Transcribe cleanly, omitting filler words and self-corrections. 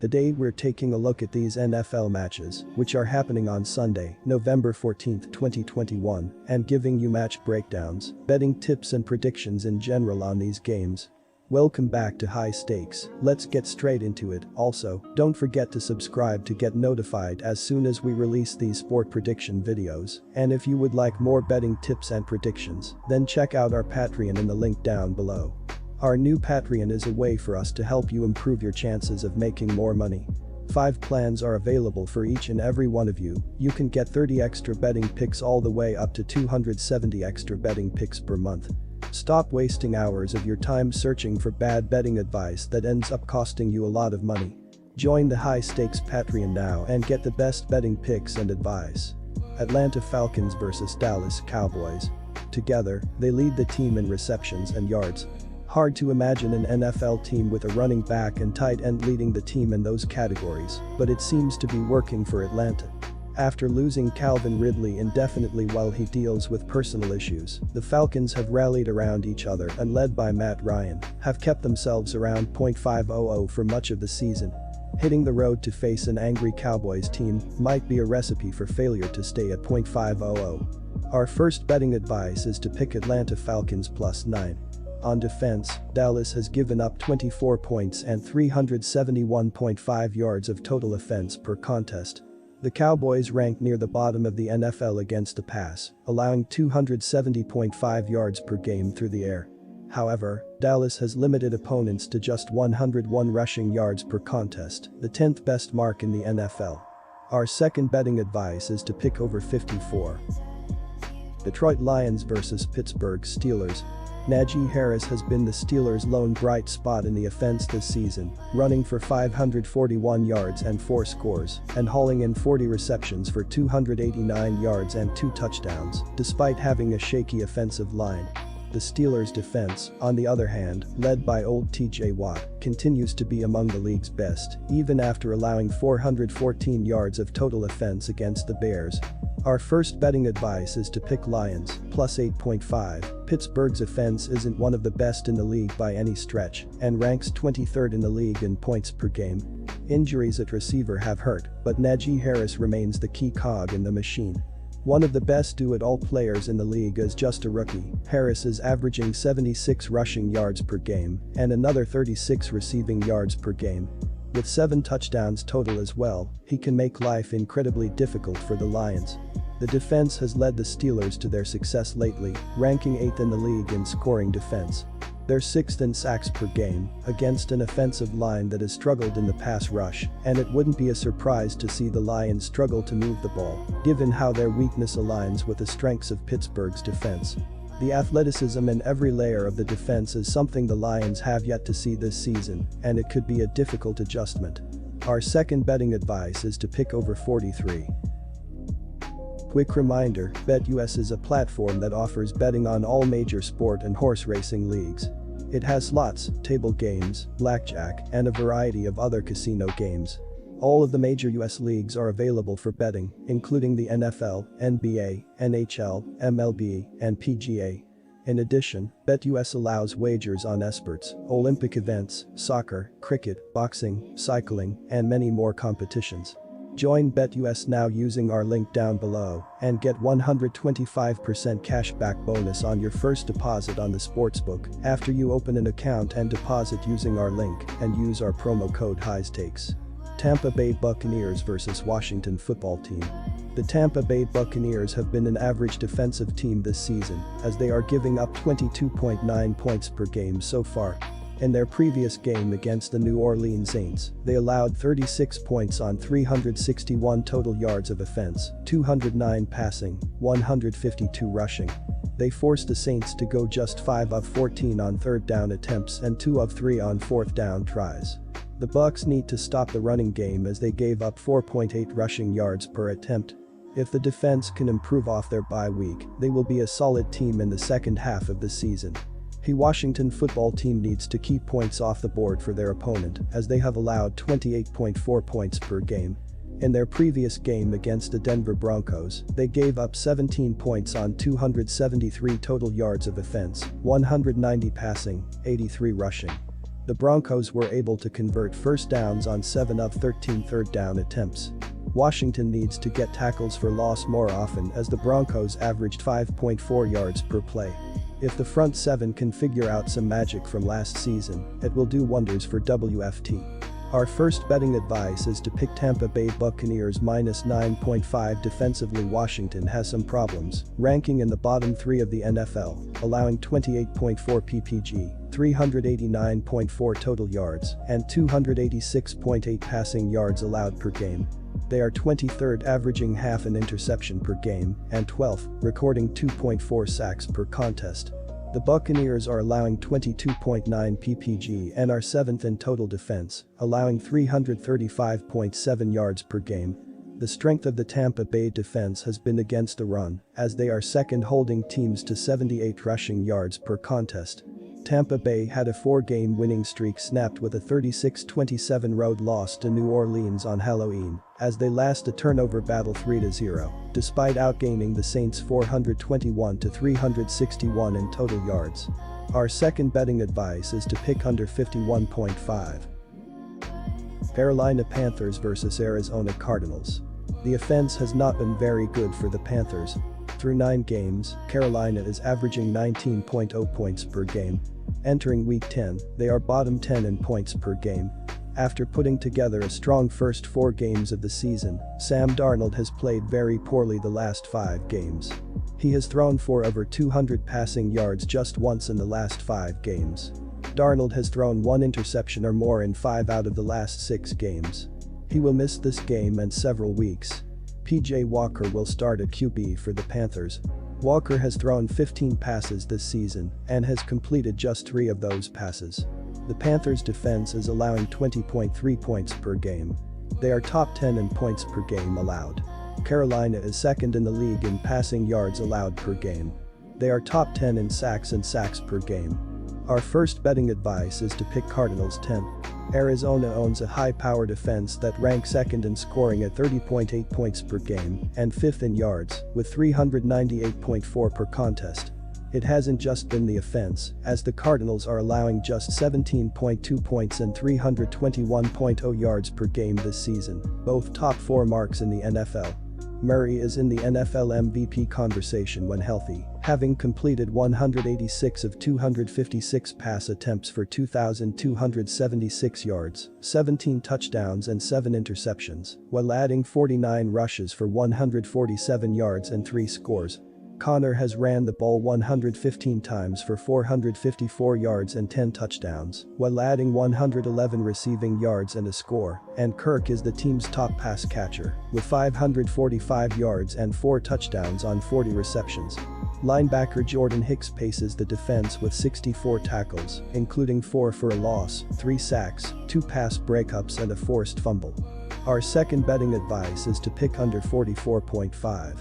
Today we're taking a look at these NFL matches, which are happening on Sunday, November 14, 2021, and giving you match breakdowns, betting tips and predictions in general on these games. Welcome back to High Stakes, let's get straight into it. Also, don't forget to subscribe to get notified as soon as we release these sport prediction videos, and if you would like more betting tips and predictions, then check out our Patreon in the link down below. Our new Patreon is a way for us to help you improve your chances of making more money. 5 plans are available for each and every one of you. You can get 30 extra betting picks all the way up to 270 extra betting picks per month. Stop wasting hours of your time searching for bad betting advice that ends up costing you a lot of money. Join the High Stakes Patreon now and get the best betting picks and advice. Atlanta Falcons vs Dallas Cowboys. Together, they lead the team in receptions and yards. Hard to imagine an NFL team with a running back and tight end leading the team in those categories, but it seems to be working for Atlanta. After losing Calvin Ridley indefinitely while he deals with personal issues, the Falcons have rallied around each other and, led by Matt Ryan, have kept themselves around .500 for much of the season. Hitting the road to face an angry Cowboys team might be a recipe for failure to stay at .500. Our first betting advice is to pick Atlanta Falcons +9. On defense, Dallas has given up 24 points and 371.5 yards of total offense per contest. The Cowboys rank near the bottom of the NFL against the pass, allowing 270.5 yards per game through the air. However, Dallas has limited opponents to just 101 rushing yards per contest, the 10th best mark in the NFL. Our second betting advice is to pick over 54. Detroit Lions vs Pittsburgh Steelers. Najee Harris has been the Steelers' lone bright spot in the offense this season, running for 541 yards and 4 scores, and hauling in 40 receptions for 289 yards and 2 touchdowns, despite having a shaky offensive line. The Steelers' defense, on the other hand, led by old TJ Watt, continues to be among the league's best, even after allowing 414 yards of total offense against the Bears. Our first betting advice is to pick Lions, +8.5. Pittsburgh's offense isn't one of the best in the league by any stretch, and ranks 23rd in the league in points per game. Injuries at receiver have hurt, but Najee Harris remains the key cog in the machine. One of the best do-it-all players in the league is just a rookie. Harris is averaging 76 rushing yards per game and another 36 receiving yards per game. With 7 touchdowns total as well, he can make life incredibly difficult for the Lions. The defense has led the Steelers to their success lately, ranking 8th in the league in scoring defense. They're 6th in sacks per game, against an offensive line that has struggled in the pass rush, and it wouldn't be a surprise to see the Lions struggle to move the ball, given how their weakness aligns with the strengths of Pittsburgh's defense. The athleticism in every layer of the defense is something the Lions have yet to see this season, and it could be a difficult adjustment. Our second betting advice is to pick over 43. Quick reminder, BetUS is a platform that offers betting on all major sport and horse racing leagues. It has slots, table games, blackjack, and a variety of other casino games. All of the major US leagues are available for betting, including the NFL, NBA, NHL, MLB, and PGA. In addition, BetUS allows wagers on esports, Olympic events, soccer, cricket, boxing, cycling, and many more competitions. Join BetUS now using our link down below and get 125% cashback bonus on your first deposit on the sportsbook after you open an account and deposit using our link and use our promo code HIGHSTAKES. Tampa Bay Buccaneers vs Washington Football Team. The Tampa Bay Buccaneers have been an average defensive team this season, as they are giving up 22.9 points per game so far. In their previous game against the New Orleans Saints, they allowed 36 points on 361 total yards of offense, 209 passing, 152 rushing. They forced the Saints to go just 5 of 14 on third down attempts and 2 of 3 on fourth down tries. The Bucs need to stop the running game as they gave up 4.8 rushing yards per attempt. If the defense can improve off their bye week, they will be a solid team in the second half of the season. The Washington Football Team needs to keep points off the board for their opponent, as they have allowed 28.4 points per game. In their previous game against the Denver Broncos, they gave up 17 points on 273 total yards of offense, 190 passing, 83 rushing. The Broncos were able to convert first downs on 7 of 13 third down attempts. Washington needs to get tackles for loss more often as the Broncos averaged 5.4 yards per play. If the front seven can figure out some magic from last season, it will do wonders for WFT. Our first betting advice is to pick Tampa Bay Buccaneers -9.5. Defensively, Washington has some problems, ranking in the bottom 3 of the NFL, allowing 28.4 PPG, 389.4 total yards, and 286.8 passing yards allowed per game. They are 23rd, averaging half an interception per game, and 12th, recording 2.4 sacks per contest. The Buccaneers are allowing 22.9 PPG and are 7th in total defense, allowing 335.7 yards per game. The strength of the Tampa Bay defense has been against the run, as they are second, holding teams to 78 rushing yards per contest. Tampa Bay had a 4-game winning streak snapped with a 36-27 road loss to New Orleans on Halloween, as they lost a turnover battle 3-0, despite outgaining the Saints 421-361 in total yards. Our second betting advice is to pick under 51.5. Carolina Panthers vs Arizona Cardinals. The offense has not been very good for the Panthers. Through 9 games, Carolina is averaging 19.0 points per game. Entering Week 10, they are bottom 10 in points per game. After putting together a strong first 4 games of the season, Sam Darnold has played very poorly the last 5 games. He has thrown for over 200 passing yards just once in the last 5 games. Darnold has thrown 1 interception or more in 5 out of the last 6 games. He will miss this game and several weeks. PJ Walker will start at QB for the Panthers. Walker has thrown 15 passes this season and has completed just 3 of those passes. The Panthers' defense is allowing 20.3 points per game. They are top 10 in points per game allowed. Carolina is second in the league in passing yards allowed per game. They are top 10 in sacks and sacks per game. Our first betting advice is to pick Cardinals 10. Arizona owns a high-power defense that ranks second in scoring at 30.8 points per game and 5th in yards, with 398.4 per contest. It hasn't just been the offense, as the Cardinals are allowing just 17.2 points and 321.0 yards per game this season, both top 4 marks in the NFL. Murray is in the NFL MVP conversation when healthy, having completed 186 of 256 pass attempts for 2,276 yards, 17 touchdowns and 7 interceptions, while adding 49 rushes for 147 yards and 3 scores. Connor has ran the ball 115 times for 454 yards and 10 touchdowns, while adding 111 receiving yards and a score, and Kirk is the team's top pass catcher, with 545 yards and 4 touchdowns on 40 receptions. Linebacker Jordan Hicks paces the defense with 64 tackles, including 4 for a loss, 3 sacks, 2 pass breakups and a forced fumble. Our second betting advice is to pick under 44.5.